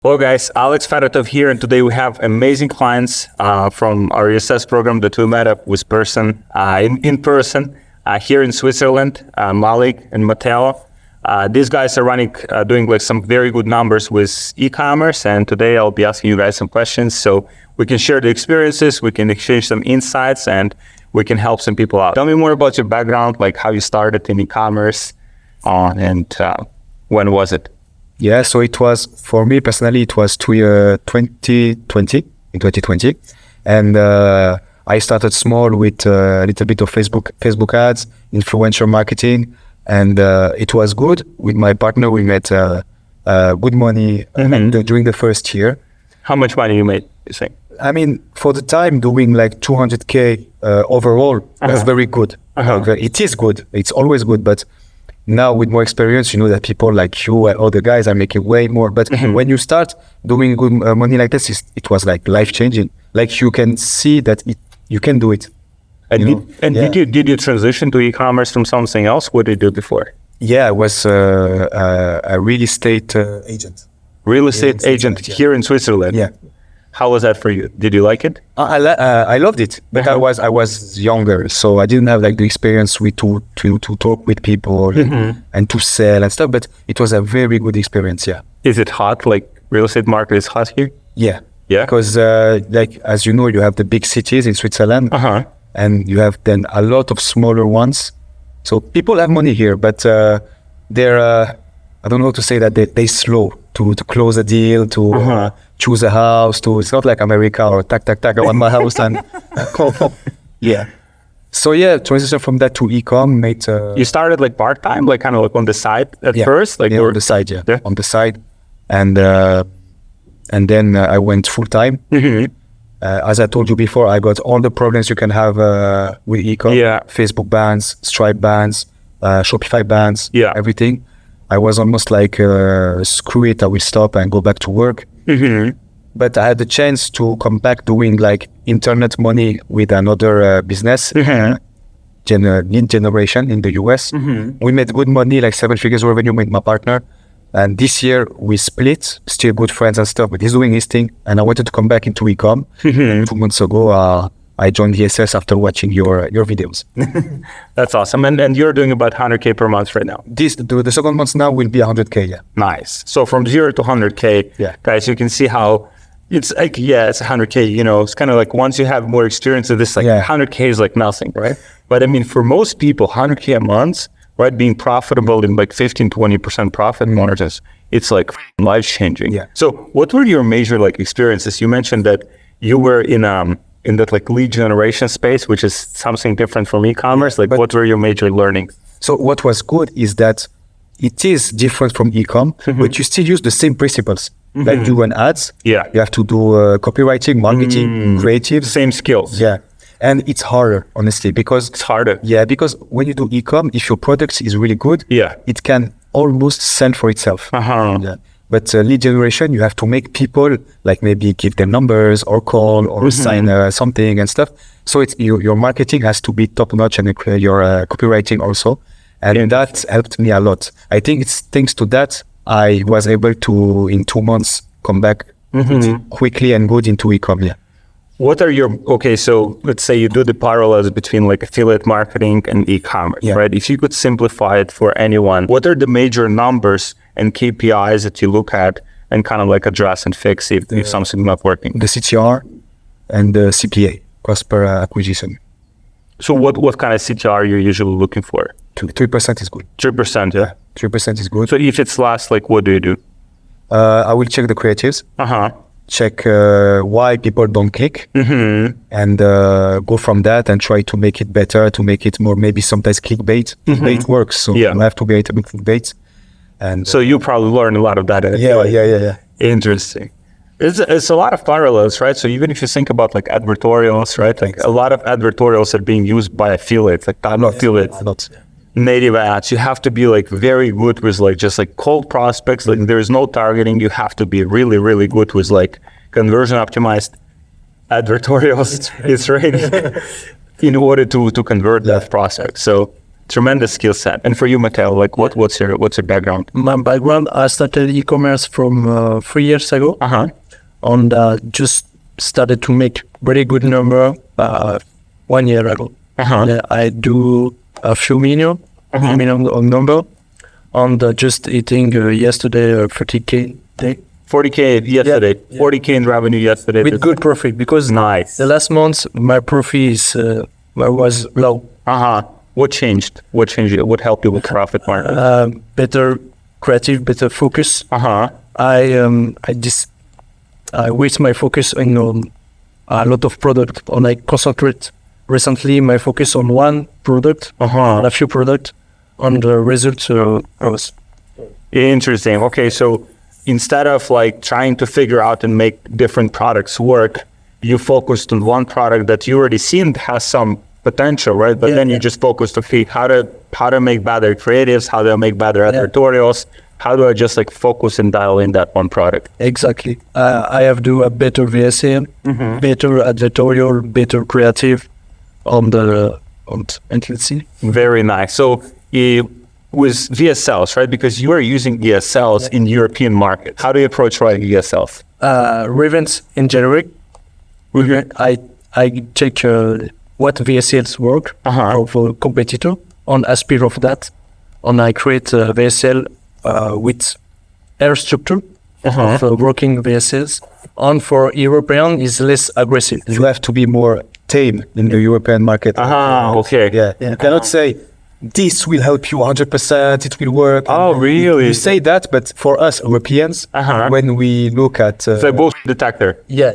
Hello guys, Alex Fedotoff here, and today we have amazing clients from our ESS program that we met up with in person here in Switzerland, Malik and Matteo. These guys are doing like some very good numbers with eCommerce, and today I'll be asking you guys some questions so we can share the experiences, we can exchange some insights, and we can help some people out. Tell me more about your background, like how you started in eCommerce, and when was it? Yeah, so it was, for me personally, it was 2020, and I started small with a little bit of Facebook ads, influencer marketing, and it was good. With my partner, we made good money during the first year. How much money you made, you think? I mean, for the time, doing like 200K overall was very good. It is good. It's always good, but now with more experience, you know that people like you and other guys are making way more. But when you start doing good money like this, it was like life-changing. Like you can see that you can do it. Did you transition to e-commerce from something else? What did you do before? Yeah, I was a real estate agent. Real estate agent here in Switzerland? Yeah. How was that for you? Did you like it? I loved it, but I was younger, so I didn't have like the experience to talk with people and to sell and stuff. But it was a very good experience. Yeah. Is it hot? Like real estate market is hot here? Yeah. Yeah. Because like as you know, you have the big cities in Switzerland, and you have then a lot of smaller ones. So people have money here, but they're I don't know how to say that they slow to close a deal, to choose a house. It's not like America or tack, I want my house and yeah. So yeah, transition from that to Ecom made. You started like part time, like kind of like on the side at first, like on the side, on the side, and then I went full time. As I told you before, I got all the problems you can have with Ecom. Yeah, Facebook bans, Stripe bans, Shopify bans, everything. I was almost like, screw it, I will stop and go back to work. But I had the chance to come back doing like internet money with another business, lead generation in the US. We made good money, like 7 figures revenue with my partner. And this year we split, still good friends and stuff, but he's doing his thing. And I wanted to come back into Ecom. 2 months ago, I joined VSLs after watching your videos. That's awesome. And you're doing about 100K per month right now. The second month now will be 100K, yeah. Nice. So from 0 to 100K, guys, you can see how it's like, it's 100K, you know, it's kind of like once you have more experience of this, like 100K is like nothing, right? But I mean, for most people, 100K a month, right, being profitable in like 15-20% profit margins, it's like life-changing. Yeah. So what were your major like experiences? You mentioned that you were in that like lead generation space, which is something different from e-commerce. Like what were your major learnings? So what was good is that it is different from e-com, but you still use the same principles. Like do an ads. Yeah. You have to do copywriting, marketing, creative. Same skills. Yeah. And it's harder, honestly, because it's harder. Yeah, because when you do e-com, if your product is really good, it can almost sell for itself. Yeah. But lead generation, you have to make people like maybe give them numbers or call or sign something and stuff. So it's your marketing has to be top notch, and your copywriting also. And that helped me a lot. I think it's thanks to that I was able to in 2 months come back quickly and good into Ecom. Yeah. What are your, so let's say you do the parallels between like affiliate marketing and e-commerce, right? If you could simplify it for anyone, what are the major numbers and KPIs that you look at and kind of like address and fix if something's not working? The CTR and the CPA, cost per acquisition. So what kind of CTR are you usually looking for? 3% is good. 3%, yeah? 3% is good. So if it's less, like what do you do? I will check the creatives. Check why people don't click, and go from that and try to make it better, to make it more, maybe sometimes clickbait. Clickbait works, so you have to be able to make clickbait. And so you probably learn a lot of that. Yeah. Interesting. It's a lot of parallels, right? So even if you think about like advertorials, right? Like a lot of advertorials are being used by affiliates, like affiliates. Native ads, you have to be like very good with like just like cold prospects. Like there is no targeting. You have to be really, really good with like conversion optimized advertorials. It's right in order to convert that prospect. So tremendous skill set. And for you, Matteo, like what's your background? My background, I started e-commerce from 3 years ago, and just started to make very good number 1 year ago. I do a few million on number, and just eating yesterday 30K day. 40K yesterday, 40K in revenue yesterday. With good profit, because the last month my profit was low. What changed? What helped you with profit margin? Better creative, better focus. I waste my focus on a lot of product, and I concentrate recently my focus on one product, and a few products, and the results was. Interesting. Okay, so instead of like trying to figure out and make different products work, you focused on one product that you already seen has some potential, right? But then you just focused on how to make better creatives, how to make better editorials. How do I just like focus and dial in that one product? Exactly. I have to do a better VSL, better editorial, better creative and let's see. Very nice. So with VSLs, right? Because you are using VSLs in European market. How do you approach writing VSLs? Events in generic. I check what VSLs work for a competitor on aspect of that, and I create a VSL with air structure for working VSLs. And for European is less aggressive. You have to be more tame in the European market. Okay. Yeah. You cannot say this will help you 100%. It will work. Oh, really? You say that, but for us Europeans, when we look at the bullshit detector. Yeah.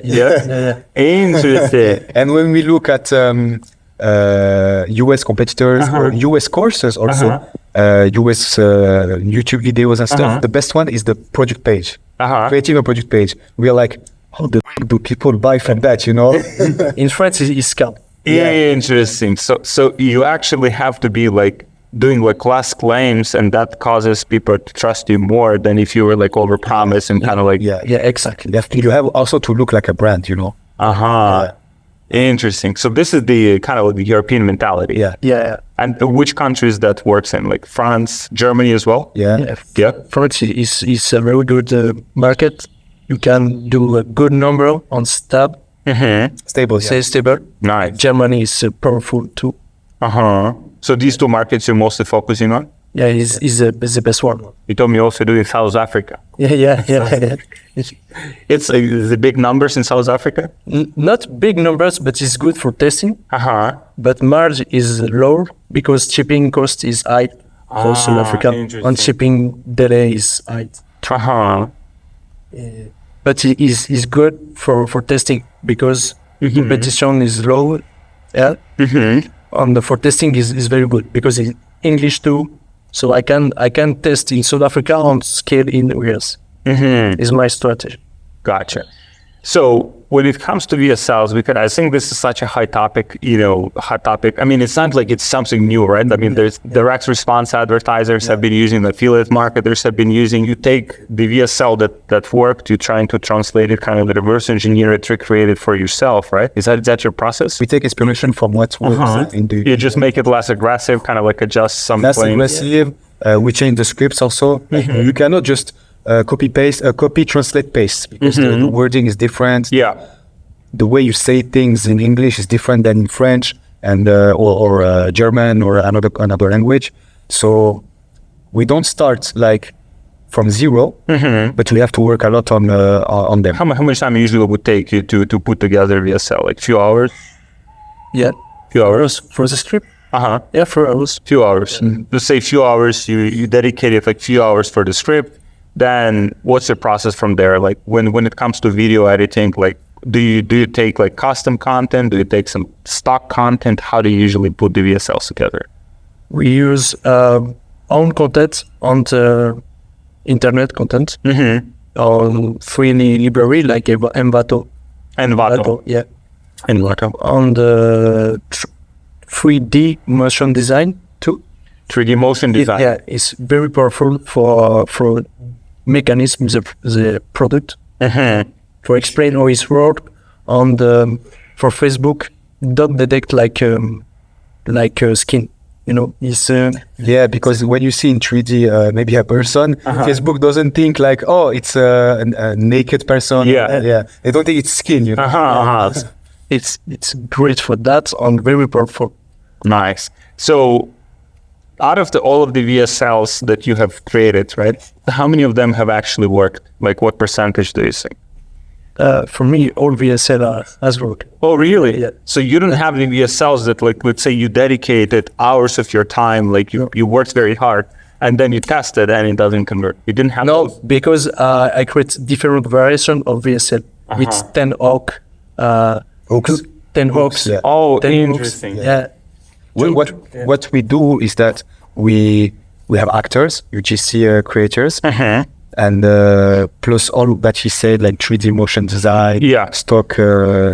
Interesting. And when we look at US competitors or US courses also, US YouTube videos and stuff, the best one is the project page. Creating a project page. We are like, how the do people buy from that, you know? In France, it's scam. Interesting. So you actually have to be like doing like less claims, and that causes people to trust you more than if you were like overpromise and kind of like exactly. You have also to look like a brand, you know. Interesting. So this is the kind of like the European mentality. Yeah. And which countries that works in, like France, Germany as well? Yeah. France is a very good market. You can do a good number on stable. Stable. Say stable. Nice. Germany is powerful too. So these two markets you're mostly focusing on? Yeah, is the best one. You told me also doing South Africa. Yeah. It's the big numbers in South Africa? Not big numbers, but it's good for testing. But margin is lower because shipping cost is high for South Africa, and shipping delay is high. But it is good for testing because competition is low. And for testing is very good because it's English too. So I can test in South Africa and scale in US. Is my strategy. Gotcha. So when it comes to VSLs, because I think this is such a hot topic. I mean, it's not like it's something new, right? I mean, there's direct response advertisers have been using, the affiliate marketers have been using. You take the VSL that worked, you're trying to translate it, kind of reverse engineer it, recreate it for yourself, right? Is that your process? We take inspiration from what works in the... You just make it less aggressive, kind of like adjust some less aggressive. We change the scripts also. You cannot just copy, translate, paste, because the wording is different. The way you say things in English is different than in French and or German or another language. So we don't start like from zero, but we have to work a lot on them. How much time usually would take you to put together VSL? Like few hours? Yeah. Few hours? For the script? Yeah, 4 hours. Few hours. Let's say few hours, you dedicated like few hours for the script. Then what's the process from there? Like when it comes to video editing, like do you take like custom content? Do you take some stock content? How do you usually put the VSLs together? We use own content on the internet content on free library like Envato. Yeah. Envato. On the 3D motion design too. 3D motion design. It's very powerful for mechanism the product. For explain how it's work. And for Facebook, don't detect like skin. Is yeah, because when you see in 3D maybe a person, Facebook doesn't think like, oh, it's a naked person. Yeah. They don't think it's skin. it's great for that and very powerful. Nice. So out of all of the VSLs that you have created, right? How many of them have actually worked? Like what percentage do you think? For me, all VSL has worked. Oh, really? Yeah. So you don't have any VSLs that, like, let's say you dedicated hours of your time, like you worked very hard, and then you tested and it doesn't convert. You didn't have those? Because I create different variation of VSL with 10 Hooks. 10 hooks. Yeah. Oh, 10 interesting. hooks. Yeah. What we do is that we have actors, UGC creators, and plus all that he said, like 3D motion design, stock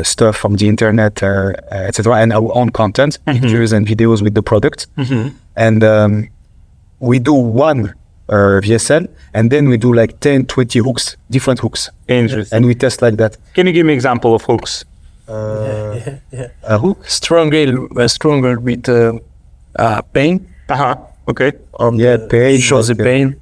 stuff from the internet, etc., and our own content, pictures and videos with the product. And we do one VSL, and then we do like 10, 20 hooks, different hooks. Interesting. And we test like that. Can you give me an example of hooks? A hook? Stronger with pain. Okay. Pain. Shows the pain.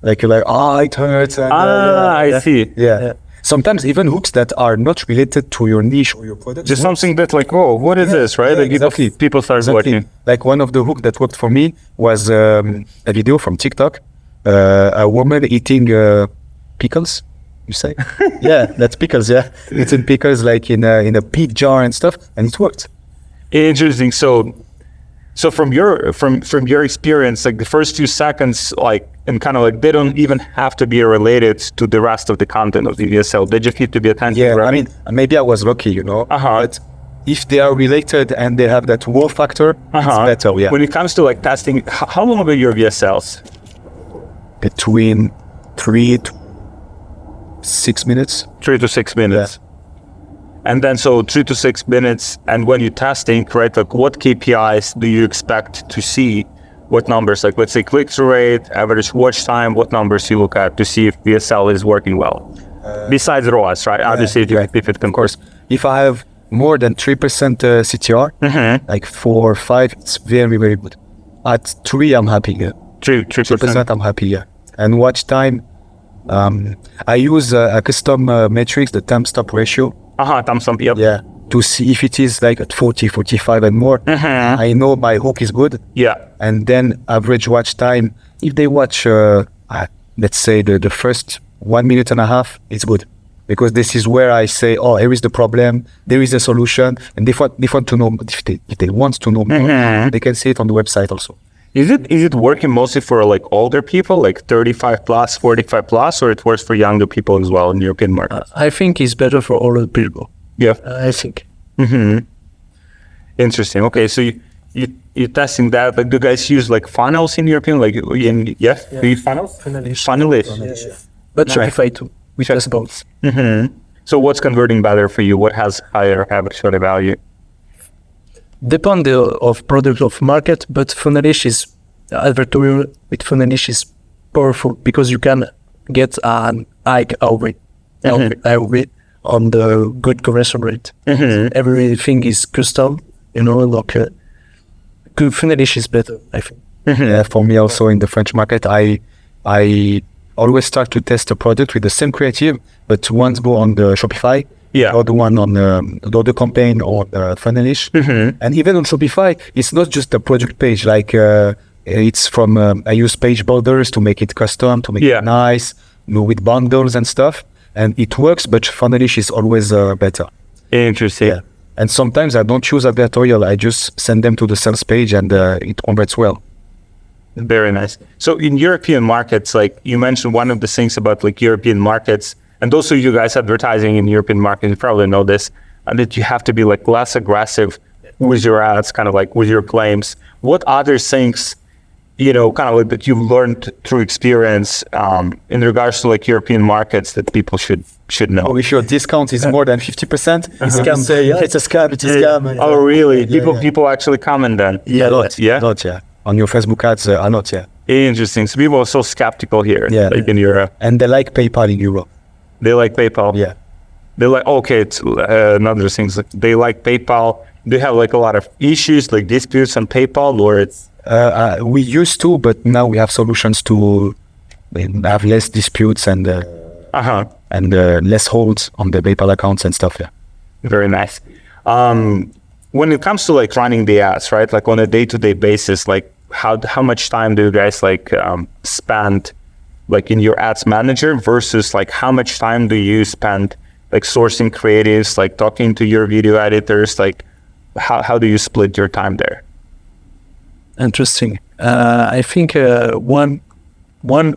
Like you're like, it hurts. And, I see. Yeah. Sometimes even hooks that are not related to your niche or your product. Just something that like, oh, what is this, right? Like exactly. People start watching. Like one of the hooks that worked for me was a video from TikTok, a woman eating pickles. You say? Yeah, that's pickles. Yeah, it's in pickles, like in a pig jar and stuff, and it worked. Interesting. So from your experience, like the first 2 seconds, like, and kind of like they don't even have to be related to the rest of the content of the VSL. They just need to be attentive. Yeah, right? I mean, maybe I was lucky, But if they are related and they have that wow factor, it's better. Yeah. When it comes to like testing, how long are your VSLs? Between 3 to 6 minutes. 3 to 6 minutes. Yeah. And then so 3 to 6 minutes. And when you're testing, right, like what KPIs do you expect to see? What numbers, like let's say click-through rate, average watch time, what numbers you look at to see if VSL is working well? Besides ROAS, right? Obviously, if it can. Of course. If I have more than 3% CTR, like 4 or 5, it's very, very good. At 3, I'm happy. Yeah. 3%, I'm happy. Yeah. And watch time, I use a custom metrics, the time stop ratio. Time stop, yep. Yeah. To see if it is like at 40, 45 and more. I know my hook is good. Yeah. And then average watch time, if they watch, let's say the first 1 minute and a half, it's good. Because this is where I say, here is the problem, there is a solution. And if they want to know, if they want to know more, they can see it on the website also. Is it working mostly for like older people, like 35 plus, 45 plus, or it works for younger people as well in European markets? I think it's better for older people. Yeah. I think. Interesting. Okay, so you're testing that. Like, do you guys use like funnels in European? Like, do you use funnels? Funnelish. Yeah. But Shopify too. We test both. So what's converting better for you? What has higher average order value? Depend of product of market, but Funnelish is advertorial with Funnelish is powerful because you can get an high ROI on the good conversion rate. Everything is custom, like good Funnelish is better, I think. Yeah, for me also in the French market, I always start to test a product with the same creative, but once go on the Shopify, or the one on the other campaign or the Funnelish. And even on Shopify, it's not just a project page, like it's from, I use page builders to make it custom, to make it nice, with bundles and stuff. And it works, but Funnelish is always better. Interesting. Yeah. And sometimes I don't choose advertorial, I just send them to the sales page and it converts well. Very nice. So in European markets, like you mentioned one of the things about like European markets, and also you guys advertising in European markets, you probably know this, and that you have to be like less aggressive with your ads, kind of like with your claims. What other things, kind of like that you've learned through experience in regards to like European markets that people should know? If your discount is more than 50%, it's a scam. Say, it's a scam, it's a scam. Oh, really? People actually comment then? Yeah, a lot. Yeah. On your Facebook ads, a lot, yeah. Interesting. So people are so skeptical here, like in Europe. And they like PayPal in Europe. They like PayPal? Yeah. They like, okay, it's another thing. Like they like PayPal. Do you have like a lot of issues, like disputes on PayPal, or it's We used to, but now we have solutions to have less disputes and less holds on the PayPal accounts and stuff. Yeah. Very nice. When it comes to like running the ads, right? Like on a day-to-day basis, like how much time do you guys like spend like in your ads manager versus like how much time do you spend like sourcing creatives, like talking to your video editors? Like how do you split your time there? Interesting. I think 1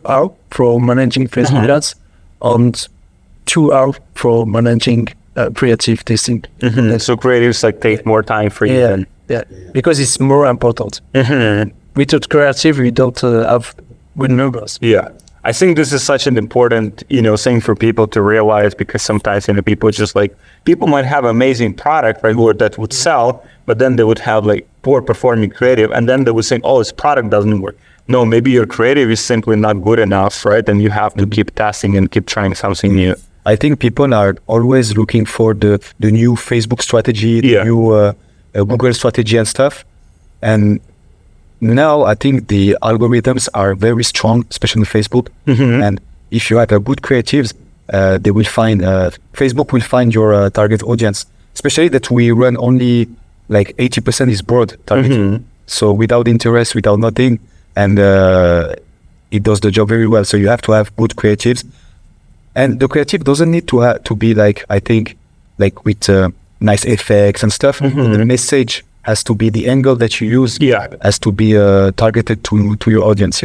hour for managing Facebook ads and 2 hours for managing creative testing. So creatives like take more time for you. Yeah, because it's more important. Without creative, we don't have good numbers. Yeah. I think this is such an important, thing for people to realize, because sometimes, people might have amazing product, right, or that would sell, but then they would have like poor performing creative, and then they would say, oh, this product doesn't work. No, maybe your creative is simply not good enough, right? And you have to keep testing and keep trying something new. I think people are always looking for the new Facebook strategy, the new Google strategy and stuff. And now I think the algorithms are very strong, especially on Facebook. And if you have good creatives, they will find Facebook will find your target audience. Especially that we run only like 80% is broad targeting. So without interest, without nothing, and it does the job very well. So you have to have good creatives, and the creative doesn't need to be like, I think, like with nice effects and stuff. The message has to be, the angle that you use has to be targeted to your audience.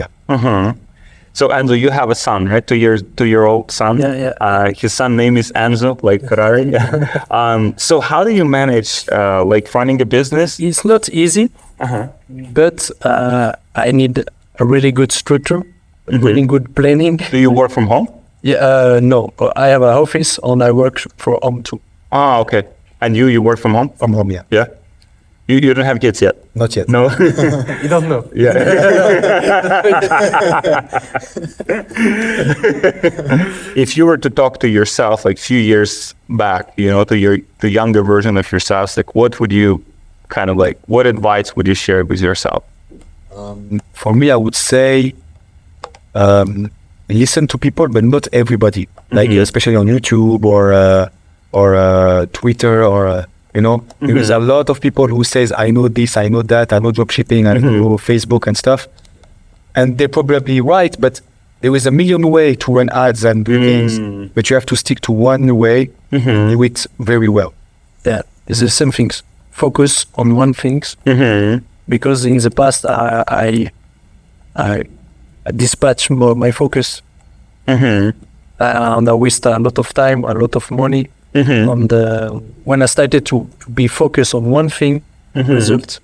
So Enzo, you have a son, right? 2-year-old son. His son name is Enzo, like Ferrari. So how do you manage like running a business? It's not easy, but I need a really good structure, really good planning. Do you work from home? No, I have an office and I work from home too. Ah, okay. And you work from home? From home, yeah. Yeah. You don't have kids yet? Not yet. No? You don't know. Yeah. If you were to talk to yourself like a few years back, to the younger version of yourself, like what would you what advice would you share with yourself? For me, I would say listen to people, but not everybody. Like especially on YouTube or Twitter or there's a lot of people who says, I know this, I know that, I know dropshipping, I know Facebook and stuff. And they're probably right, but there is a million ways to run ads and do things, but you have to stick to one way, do it very well. Yeah, it's the same things. Focus on one thing, because in the past, I dispatch more my focus. And I waste a lot of time, a lot of money. And when I started to be focused on one thing, result.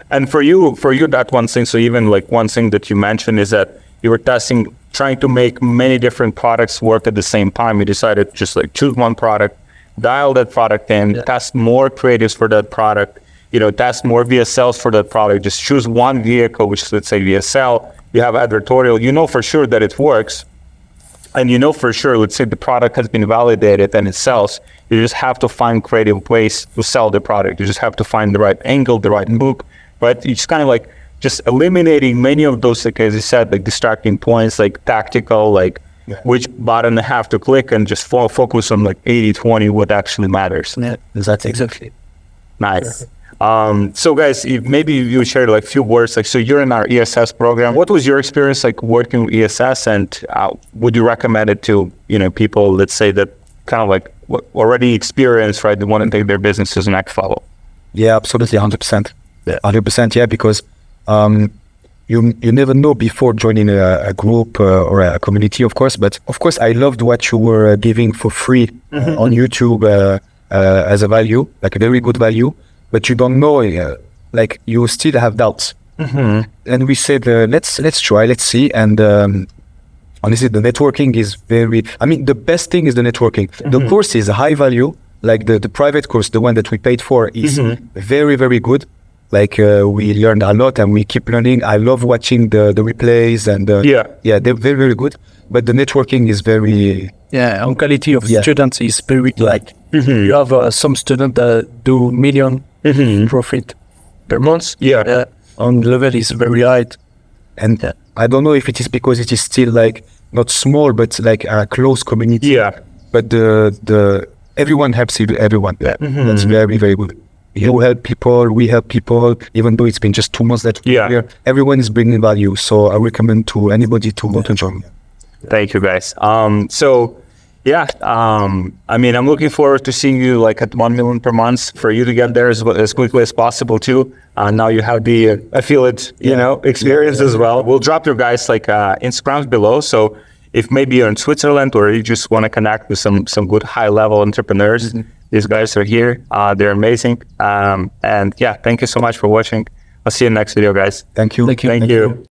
And for you, that one thing. So even like one thing that you mentioned is that you were trying to make many different products work at the same time. You decided to just like choose one product, dial that product in, test more creatives for that product, test more VSLs for that product. Just choose one vehicle, which is, let's say, VSL. You have advertorial. For sure that it works. And for sure, let's say the product has been validated and it sells. You just have to find creative ways to sell the product. You just have to find the right angle, the right hook, right? You just kind of like just eliminating many of those, like as you said, like distracting points, like tactical, like which button I have to click, and just focus on like 80-20, what actually matters. Yeah, that's exactly. Nice. So guys, maybe you share like a few words, like, so you're in our ESS program. What was your experience like working with ESS, and would you recommend it to, people, let's say, that kind of like already experienced, right? They want to take their business to the next level. Yeah, absolutely. 100%. 100%. Yeah. Because, you never know before joining a group or a community, of course, but of course I loved what you were giving for free on YouTube as a value, like a very good value. But you don't know, like you still have doubts. And we said, let's try, let's see. And honestly, the networking is the best thing is the networking. The course is high value, like the private course, the one that we paid for is very, very good. Like we learned a lot and we keep learning. I love watching the replays and they're very, very good. But the networking is very... Yeah, and quality of students is very like, you have some students that do million profit per month. Yeah. On level is very high. And I don't know if it is because it is still like not small, but like a close community. Yeah. But the everyone helps everyone. That's very, very good. You help people, we help people, even though it's been just 2 months that we're here. Everyone is bringing value. So I recommend to anybody to join. Thank you, guys. I mean, I'm looking forward to seeing you like at 1 million per month, for you to get there as quickly as possible too. Now you have the affiliate, experience as well. We'll drop your guys like Instagrams below. So if maybe you're in Switzerland or you just want to connect with some good high level entrepreneurs, these guys are here. They're amazing. And yeah, thank you so much for watching. I'll see you in the next video, guys. Thank you. Thank you.